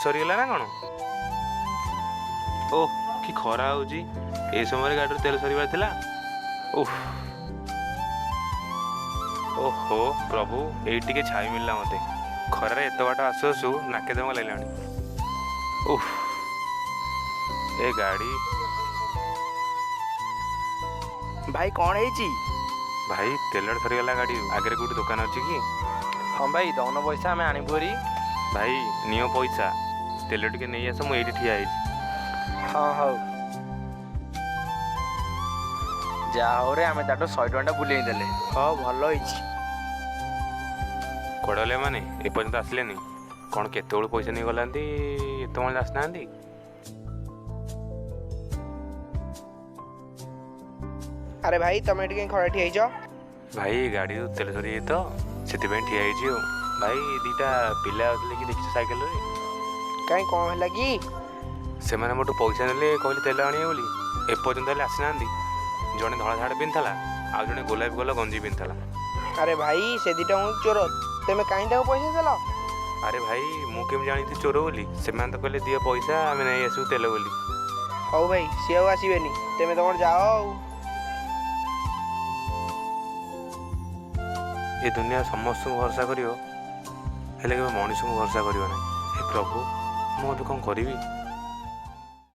ସରିଗଲା ନା କ'ଣ? ଓଃ କି ଖରା ହେଉଛି, ଏ ସମୟରେ ଗାଡ଼ିରୁ ତେଲ ସରିବାର ଥିଲା। ଓହୋ ପ୍ରଭୁ, ଏଇ ଟିକେ ଛାଇ ମିଳିଲା ମୋତେ। ଖରାରେ ଏତେ ବାଟ ଆସୁ ଆସୁ ନାକେ ଦମ ଲାଗିଲାଣି। ଏ ଗାଡ଼ି ଭାଇ କ'ଣ ହେଇଛି? ଭାଇ ତେଲଟା ସରିଗଲା। ଗାଡ଼ି ଆଗରେ କେଉଁଠି ଦୋକାନ ଅଛି କି? ହଁ ଭାଇ, ଦଉନ ପଇସା, ଆମେ ଆଣିବୁ ହେରି। ଭାଇ ନିଅ ପଇସା, ତେଲ ଟିକେ ନେଇ ଆସ, ମୁଁ ଏଇଠି ଠିଆ ହେଇଛି। ହଁ ହଉ। ଯାହା ହଉ ରେ, ଆମେ ତାଠୁ 100 ଟଙ୍କାଟା ବୁଲେଇ ଦେଲେ। ହଁ ଭଲ ହେଇଛି। କୁଆଡ଼େ ଗଲେ ମାନେ? ଏପର୍ଯ୍ୟନ୍ତ ଆସିଲେନି। କ'ଣ କେତେବେଳୁ ପଇସା ନେଇ ଗଲାନ୍ତି, ଏତେବେଳେ ଆସିନାହାନ୍ତି? ଆରେ ଭାଇ, ତମେ ଏଠି କାଇଁ ଖରା ଠିଆ ହେଇଛ? ଭାଇ ଗାଡ଼ିରୁ ତେଲ ସରିଯାଇଛି ତ, ସେଥିପାଇଁ ଠିଆ ହେଇଛି ଆଉ। ଭାଇ ଦୁଇଟା ପିଲା ଆସିଲେ କି ଦେଖିଛ ସାଇକେଲରେ? କାଇଁ କ'ଣ ହେଲା କି? ସେମାନେ ମୋଠୁ ପଇସା ନେଲେ, କହିଲେ ତେଲ ଆଣିବେ ବୋଲି। ଏପର୍ଯ୍ୟନ୍ତ ହେଲେ ଆସିନାହାନ୍ତି। ଜଣେ ଧଳା ଶାଢ଼ୀ ପିନ୍ଧିଥିଲା, ଆଉ ଜଣେ ଗୋଲାପୀ କଲର ଗଞ୍ଜି ପିନ୍ଧିଥିଲା। ଆରେ ଭାଇ, ସେ ଦିଟା ମୁଁ ଚୋର। ତମେ କାହିଁ ତାକୁ ପଇସା ଦେଲ? ଆରେ ଭାଇ, ମୁଁ କେମିତି ଜାଣିଥିଲି ଚୋର ବୋଲି? ସେମାନେ ତ କହିଲେ ଦିଅ ପଇସା, ଆମେ ନେଇ ଆସିବୁ ତେଲ ବୋଲି। ହଉ ଭାଇ, ସିଏ ଆଉ ଆସିବେନି, ତମେ ତମର ଯାଅ ଆଉ। ଏ ଦୁନିଆ ସମସ୍ତଙ୍କୁ ଭରସା କରିବ, ହେଲେ କେବେ ମଣିଷଙ୍କୁ ଭରସା କରିବ ନାହିଁ। ହେ ପ୍ରଭୁ, ମୁଁ ଏବେ କ'ଣ କରିବି?